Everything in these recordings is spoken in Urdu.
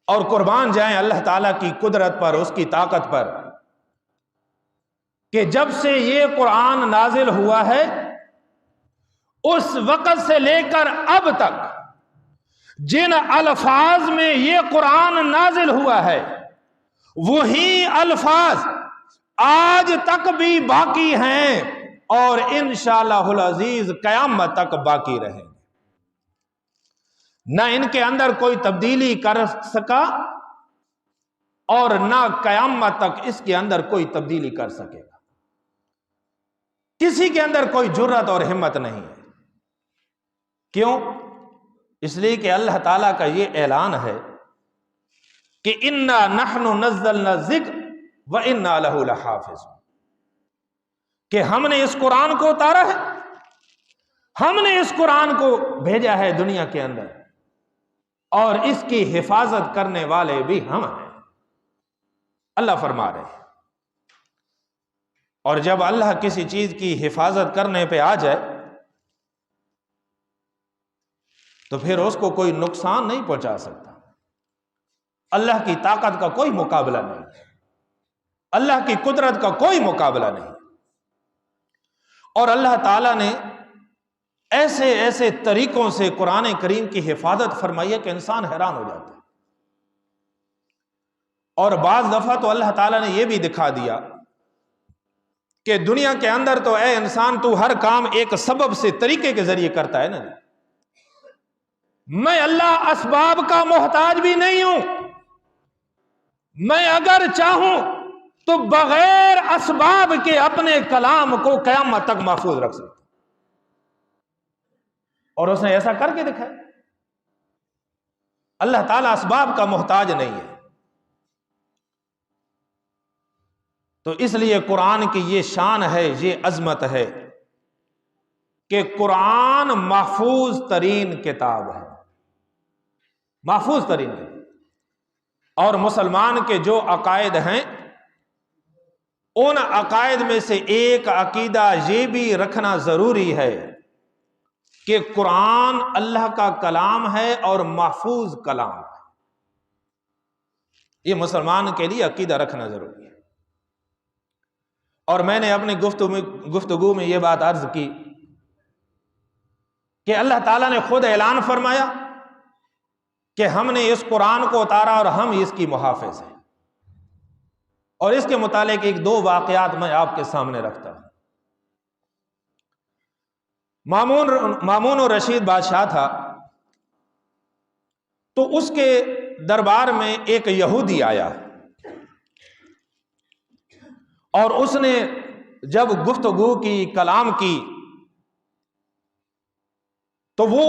اور قربان جائیں اللہ تعالیٰ کی قدرت پر، اس کی طاقت پر، کہ جب سے یہ قرآن نازل ہوا ہے اس وقت سے لے کر اب تک جن الفاظ میں یہ قرآن نازل ہوا ہے وہی الفاظ آج تک بھی باقی ہیں اور انشاءاللہ العزیز قیامت تک باقی رہیں گے۔ نہ ان کے اندر کوئی تبدیلی کر سکا اور نہ قیامت تک اس کے اندر کوئی تبدیلی کر سکے گا۔ کسی کے اندر کوئی جرأت اور ہمت نہیں ہے۔ کیوں؟ اس لیے کہ اللہ تعالیٰ کا یہ اعلان ہے کہ انا نحن نزلنا الذکر وانا لہ لحافظون، کہ ہم نے اس قرآن کو اتارا ہے، ہم نے اس قرآن کو بھیجا ہے دنیا کے اندر اور اس کی حفاظت کرنے والے بھی ہم ہیں، اللہ فرما رہے ہیں۔ اور جب اللہ کسی چیز کی حفاظت کرنے پہ آ جائے تو پھر اس کو کوئی نقصان نہیں پہنچا سکتا۔ اللہ کی طاقت کا کوئی مقابلہ نہیں، اللہ کی قدرت کا کوئی مقابلہ نہیں۔ اور اللہ تعالیٰ نے ایسے ایسے طریقوں سے قرآن کریم کی حفاظت فرمائی ہے کہ انسان حیران ہو جاتا ہے۔ اور بعض دفعہ تو اللہ تعالیٰ نے یہ بھی دکھا دیا کہ دنیا کے اندر تو اے انسان تو ہر کام ایک سبب سے، طریقے کے ذریعے کرتا ہے نا، میں اللہ اسباب کا محتاج بھی نہیں ہوں، میں اگر چاہوں تو بغیر اسباب کے اپنے کلام کو قیامت تک محفوظ رکھ سکتا، اور اس نے ایسا کر کے دکھایا۔ اللہ تعالیٰ اسباب کا محتاج نہیں ہے۔ تو اس لیے قرآن کی یہ شان ہے، یہ عظمت ہے کہ قرآن محفوظ ترین کتاب ہے، محفوظ ترین کتاب۔ اور مسلمان کے جو عقائد ہیں ان عقائد میں سے ایک عقیدہ یہ بھی رکھنا ضروری ہے کہ قرآن اللہ کا کلام ہے اور محفوظ کلام ہے۔ یہ مسلمان کے لیے عقیدہ رکھنا ضروری ہے۔ اور میں نے اپنی گفتگو میں یہ بات عرض کی کہ اللہ تعالیٰ نے خود اعلان فرمایا کہ ہم نے اس قرآن کو اتارا اور ہم اس کی محافظ ہیں۔ اور اس کے متعلق ایک دو واقعات میں آپ کے سامنے رکھتا ہوں۔ مامون الرشید بادشاہ تھا، تو اس کے دربار میں ایک یہودی آیا اور اس نے جب گفتگو کی، کلام کی، تو وہ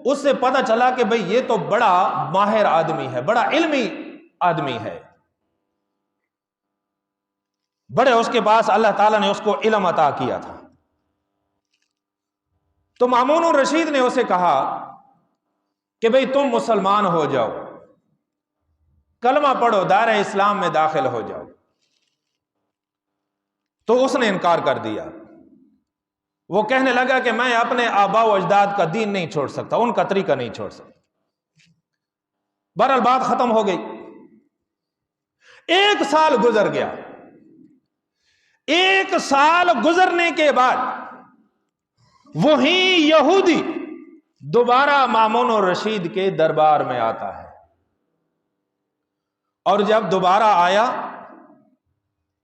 اس سے پتہ چلا کہ بھئی یہ تو بڑا ماہر آدمی ہے، بڑا علمی آدمی ہے، بڑے اس کے پاس اللہ تعالیٰ نے اس کو علم عطا کیا تھا۔ تو مامون الرشید نے اسے کہا کہ بھئی تم مسلمان ہو جاؤ، کلمہ پڑھو، دائرہ اسلام میں داخل ہو جاؤ۔ تو اس نے انکار کر دیا۔ وہ کہنے لگا کہ میں اپنے آباء و اجداد کا دین نہیں چھوڑ سکتا، ان کا طریقہ نہیں چھوڑ سکتا۔ بہرحال بات ختم ہو گئی۔ 1 سال گزر گیا۔ 1 سال گزرنے کے بعد وہی یہودی دوبارہ مامون الرشید کے دربار میں آتا ہے، اور جب دوبارہ آیا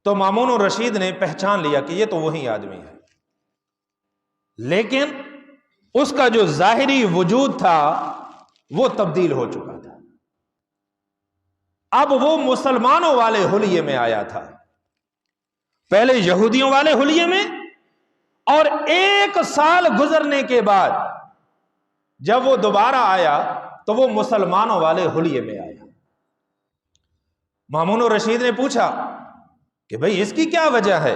تو مامون الرشید نے پہچان لیا کہ یہ تو وہی آدمی ہے، لیکن اس کا جو ظاہری وجود تھا وہ تبدیل ہو چکا تھا۔ اب وہ مسلمانوں والے حلیے میں آیا تھا، پہلے یہودیوں والے حلیے میں، اور 1 سال گزرنے کے بعد جب وہ دوبارہ آیا تو وہ مسلمانوں والے حلیے میں آیا۔ مامون الرشید نے پوچھا کہ بھئی اس کی کیا وجہ ہے،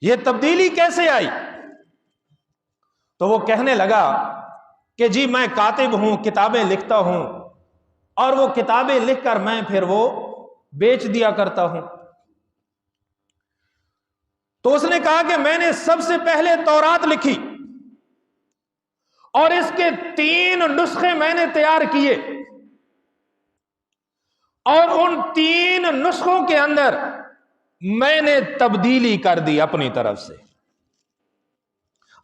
یہ تبدیلی کیسے آئی؟ تو وہ کہنے لگا کہ جی میں کاتب ہوں، کتابیں لکھتا ہوں، اور وہ کتابیں لکھ کر میں پھر وہ بیچ دیا کرتا ہوں۔ تو اس نے کہا کہ میں نے سب سے پہلے تورات لکھی اور اس کے 3 نسخے میں نے تیار کیے، اور ان 3 نسخوں کے اندر میں نے تبدیلی کر دی اپنی طرف سے،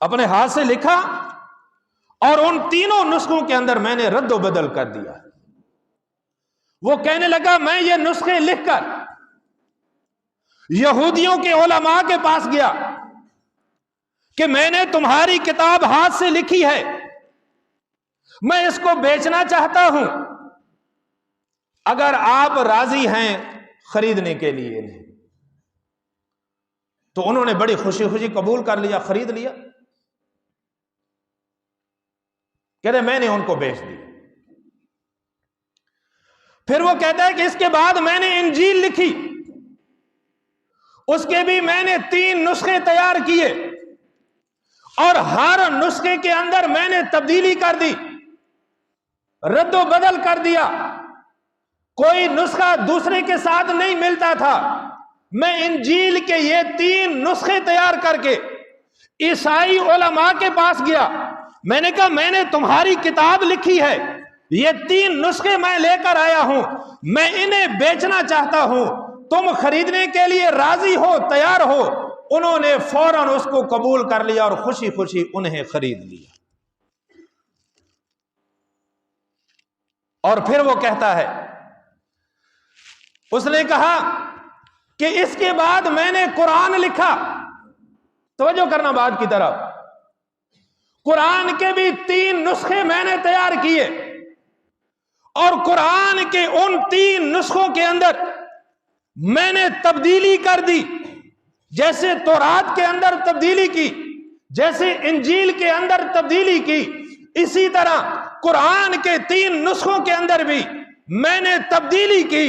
اپنے ہاتھ سے لکھا اور ان 3 نسخوں کے اندر میں نے رد و بدل کر دیا۔ وہ کہنے لگا میں یہ نسخے لکھ کر یہودیوں کے علماء کے پاس گیا کہ میں نے تمہاری کتاب ہاتھ سے لکھی ہے، میں اس کو بیچنا چاہتا ہوں، اگر آپ راضی ہیں خریدنے کے لیے نہیں۔ تو انہوں نے بڑی خوشی خوشی قبول کر لیا، خرید لیا، کہتے میں نے ان کو بیچ دی۔ پھر وہ کہتا ہے کہ اس کے بعد میں نے انجیل لکھی، اس کے بھی میں نے 3 نسخے تیار کیے اور ہر نسخے کے اندر میں نے تبدیلی کر دی، رد و بدل کر دیا، کوئی نسخہ دوسرے کے ساتھ نہیں ملتا تھا۔ میں انجیل کے یہ 3 نسخے تیار کر کے عیسائی علماء کے پاس گیا، میں نے کہا میں نے تمہاری کتاب لکھی ہے، یہ 3 نسخے میں لے کر آیا ہوں، میں انہیں بیچنا چاہتا ہوں، تم خریدنے کے لیے راضی ہو، تیار ہو؟ انہوں نے فوراً اس کو قبول کر لیا اور خوشی خوشی انہیں خرید لیا۔ اور پھر وہ کہتا ہے، اس نے کہا کہ اس کے بعد میں نے قرآن لکھا۔ توجہ کرنا بات کی طرف، قرآن کے بھی 3 نسخے میں نے تیار کیے اور قرآن کے ان 3 نسخوں کے اندر میں نے تبدیلی کر دی، جیسے تورات کے اندر تبدیلی کی، جیسے انجیل کے اندر تبدیلی کی، اسی طرح قرآن کے 3 نسخوں کے اندر بھی میں نے تبدیلی کی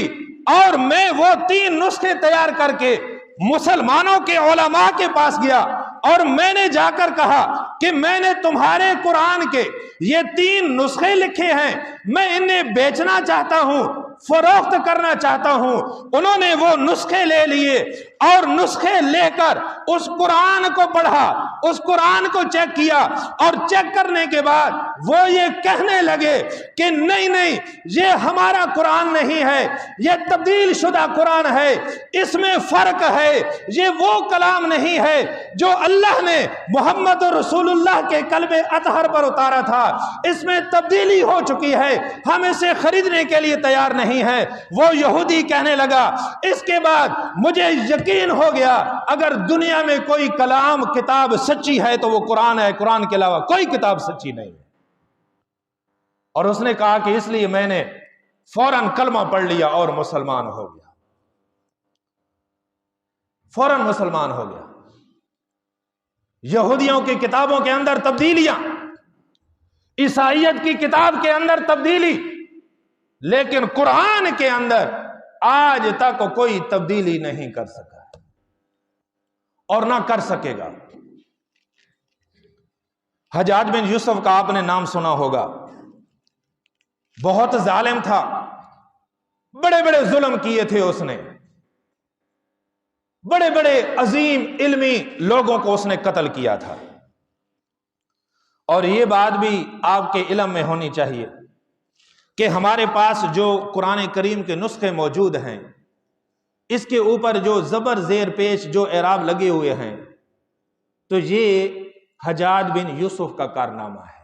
اور میں وہ 3 نسخے تیار کر کے مسلمانوں کے علماء کے پاس گیا اور میں نے جا کر کہا کہ میں نے تمہارے قرآن کے یہ 3 نسخے لکھے ہیں، میں انہیں بیچنا چاہتا ہوں، فروخت کرنا چاہتا ہوں۔ انہوں نے وہ نسخے لے لیے اور نسخے لے کر اس قرآن کو پڑھا، اس قرآن کو چیک کیا اور چیک کرنے کے بعد وہ یہ کہنے لگے کہ نہیں نہیں، یہ ہمارا قرآن نہیں ہے، یہ تبدیل شدہ قرآن ہے، اس میں فرق ہے، یہ وہ کلام نہیں ہے جو اللہ نے محمد رسول اللہ کے قلب اطہر پر اتارا تھا، اس میں تبدیلی ہو چکی ہے، ہم اسے خریدنے کے لیے تیار نہیں ہے۔ وہ یہودی کہنے لگا، اس کے بعد مجھے یقین ہو گیا اگر دنیا میں کوئی کلام کتاب سچی ہے تو وہ قرآن ہے، قرآن کے علاوہ کوئی کتاب سچی نہیں ہے۔ اور اس نے کہا کہ اس لیے میں نے فوراً کلمہ پڑھ لیا اور مسلمان ہو گیا، فوراً مسلمان ہو گیا۔ یہودیوں کی کتابوں کے اندر تبدیلیاں، عیسائیت کی کتاب کے اندر تبدیلی، لیکن قرآن کے اندر آج تک کوئی تبدیلی نہیں کر سکا اور نہ کر سکے گا۔ حجاج بن یوسف کا آپ نے نام سنا ہوگا، بہت ظالم تھا، بڑے بڑے ظلم کیے تھے اس نے، بڑے بڑے عظیم علمی لوگوں کو اس نے قتل کیا تھا۔ اور یہ بات بھی آپ کے علم میں ہونی چاہیے کہ ہمارے پاس جو قرآن کریم کے نسخے موجود ہیں، اس کے اوپر جو زبر زیر پیش جو اعراب لگے ہوئے ہیں، تو یہ حجاج بن یوسف کا کارنامہ ہے،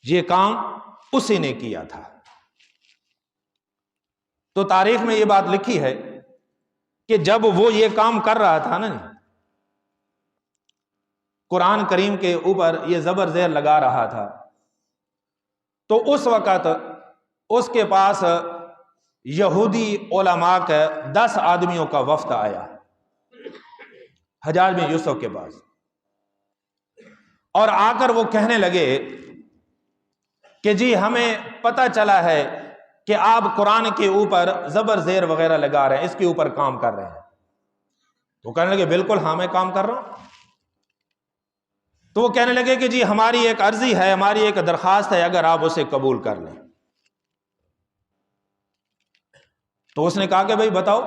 یہ کام اسی نے کیا تھا۔ تو تاریخ میں یہ بات لکھی ہے کہ جب وہ یہ کام کر رہا تھا نا، قرآن کریم کے اوپر یہ زبر زیر لگا رہا تھا، تو اس وقت اس کے پاس یہودی علماء کے 10 آدمیوں کا وفد آیا حجاج بن یوسف کے پاس، اور آ کر وہ کہنے لگے کہ جی ہمیں پتہ چلا ہے کہ آپ قرآن کے اوپر زبر زیر وغیرہ لگا رہے ہیں، اس کے اوپر کام کر رہے ہیں۔ تو کہنے لگے بالکل ہاں میں کام کر رہا ہوں۔ تو وہ کہنے لگے کہ جی ہماری ایک عرضی ہے، ہماری ایک درخواست ہے، اگر آپ اسے قبول کر لیں۔ تو اس نے کہا کہ بھائی بتاؤ۔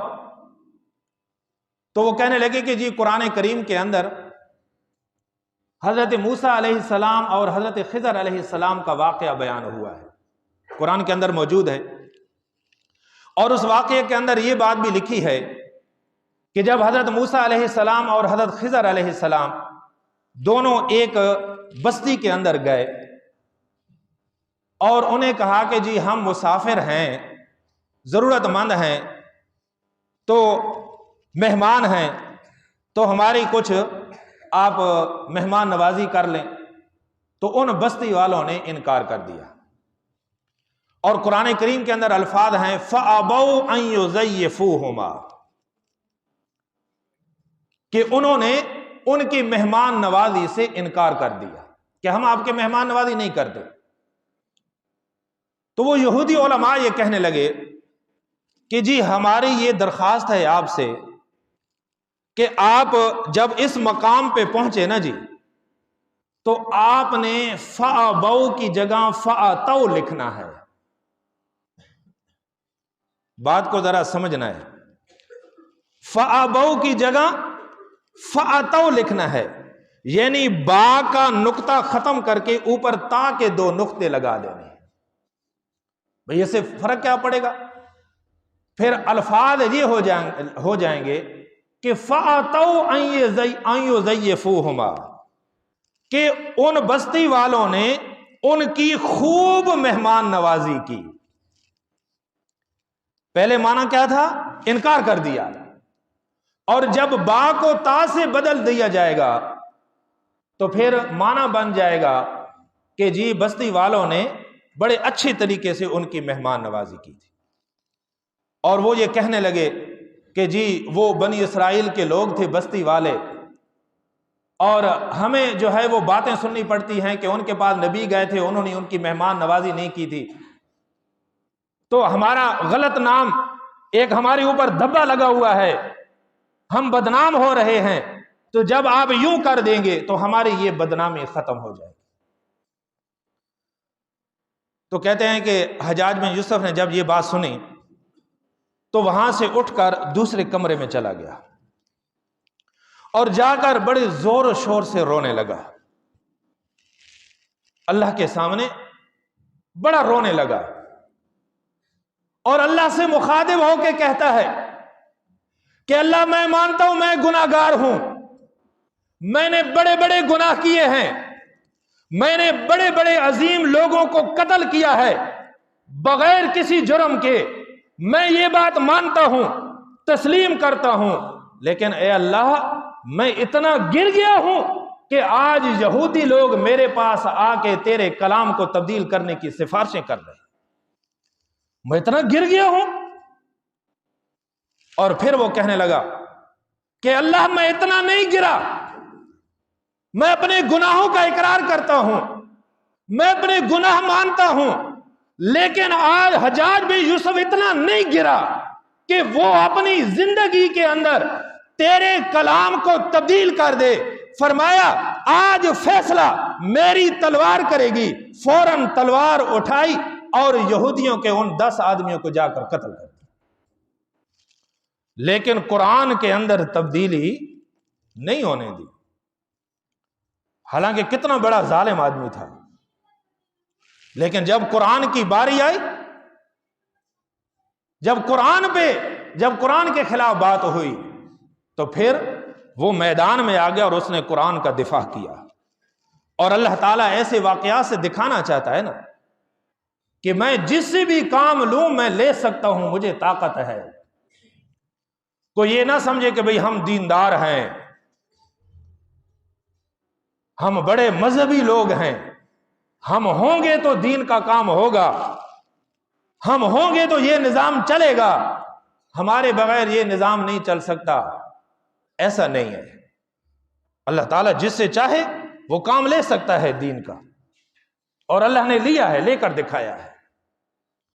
تو وہ کہنے لگے کہ جی قرآن کریم کے اندر حضرت موسیٰ علیہ السلام اور حضرت خضر علیہ السلام کا واقعہ بیان ہوا ہے، قرآن کے اندر موجود ہے۔ اور اس واقعے کے اندر یہ بات بھی لکھی ہے کہ جب حضرت موسیٰ علیہ السلام اور حضرت خضر علیہ السلام دونوں ایک بستی کے اندر گئے اور انہیں کہا کہ جی ہم مسافر ہیں، ضرورت مند ہیں، تو مہمان ہیں، تو ہماری کچھ آپ مہمان نوازی کر لیں، تو ان بستی والوں نے انکار کر دیا۔ اور قرآن کریم کے اندر الفاظ ہیں فَأَبَوْا أَن يُضَيِّفُوهُمَا، کہ انہوں نے ان کی مہمان نوازی سے انکار کر دیا کہ ہم آپ کے مہمان نوازی نہیں کرتے۔ تو وہ یہودی علماء یہ کہنے لگے کہ جی ہماری یہ درخواست ہے آپ سے کہ آپ جب اس مقام پہ پہنچے نا جی، تو آپ نے فَأَبَوْا کی جگہ فَأَتَوْا لکھنا ہے۔ بات کو ذرا سمجھنا ہے، فَأَبَوْا کی جگہ فَأَتَوْا لکھنا ہے، یعنی با کا نقطہ ختم کر کے اوپر تا کے 2 نقطے لگا دینے۔ بھئی اس سے فرق کیا پڑے گا؟ پھر الفاظ یہ ہو جائیں گے کہ فَأَتَوْا أَن يُضَيِّفُوهُمَا، کہ ان بستی والوں نے ان کی خوب مہمان نوازی کی۔ پہلے معنی کیا تھا؟ انکار کر دیا، اور جب با کو تا سے بدل دیا جائے گا تو پھر معنی بن جائے گا کہ جی بستی والوں نے بڑے اچھی طریقے سے ان کی مہمان نوازی کی تھی۔ اور وہ یہ کہنے لگے کہ جی وہ بنی اسرائیل کے لوگ تھے بستی والے، اور ہمیں جو ہے وہ باتیں سننی پڑتی ہیں کہ ان کے پاس نبی گئے تھے، انہوں نے ان کی مہمان نوازی نہیں کی تھی، تو ہمارا غلط نام ایک ہمارے اوپر دھبا لگا ہوا ہے، ہم بدنام ہو رہے ہیں، تو جب آپ یوں کر دیں گے تو ہماری یہ بدنامی ختم ہو جائے گی۔ تو کہتے ہیں کہ حجاج بن یوسف نے جب یہ بات سنی تو وہاں سے اٹھ کر دوسرے کمرے میں چلا گیا اور جا کر بڑے زور و شور سے رونے لگا، اللہ کے سامنے بڑا رونے لگا، اور اللہ سے مخاطب ہو کے کہتا ہے کہ اللہ میں مانتا ہوں میں گناہگار ہوں، میں نے بڑے بڑے گناہ کیے ہیں، میں نے بڑے بڑے عظیم لوگوں کو قتل کیا ہے بغیر کسی جرم کے، میں یہ بات مانتا ہوں، تسلیم کرتا ہوں، لیکن اے اللہ میں اتنا گر گیا ہوں کہ آج یہودی لوگ میرے پاس آ کے تیرے کلام کو تبدیل کرنے کی سفارشیں کر رہے ہیں، میں اتنا گر گیا ہوں۔ اور پھر وہ کہنے لگا کہ اللہ میں اتنا نہیں گرا، میں اپنے گناہوں کا اقرار کرتا ہوں، میں اپنے گناہ مانتا ہوں، لیکن آج حجاج بن یوسف اتنا نہیں گرا کہ وہ اپنی زندگی کے اندر تیرے کلام کو تبدیل کر دے۔ فرمایا آج فیصلہ میری تلوار کرے گی، فوراً تلوار اٹھائی اور یہودیوں کے ان 10 آدمیوں کو جا کر قتل کر دیا۔ لیکن قرآن کے اندر تبدیلی نہیں ہونے دی، حالانکہ کتنا بڑا ظالم آدمی تھا، لیکن جب قرآن کی باری آئی، جب قرآن کے خلاف بات ہوئی تو پھر وہ میدان میں آ گیا اور اس نے قرآن کا دفاع کیا۔ اور اللہ تعالیٰ ایسے واقعات سے دکھانا چاہتا ہے نا کہ میں جس سے بھی کام لوں میں لے سکتا ہوں، مجھے طاقت ہے۔ کوئی یہ نہ سمجھے کہ بھئی ہم دیندار ہیں، ہم بڑے مذہبی لوگ ہیں، ہم ہوں گے تو دین کا کام ہوگا، ہم ہوں گے تو یہ نظام چلے گا، ہمارے بغیر یہ نظام نہیں چل سکتا۔ ایسا نہیں ہے، اللہ تعالیٰ جس سے چاہے وہ کام لے سکتا ہے دین کا، اور اللہ نے لیا ہے، لے کر دکھایا ہے۔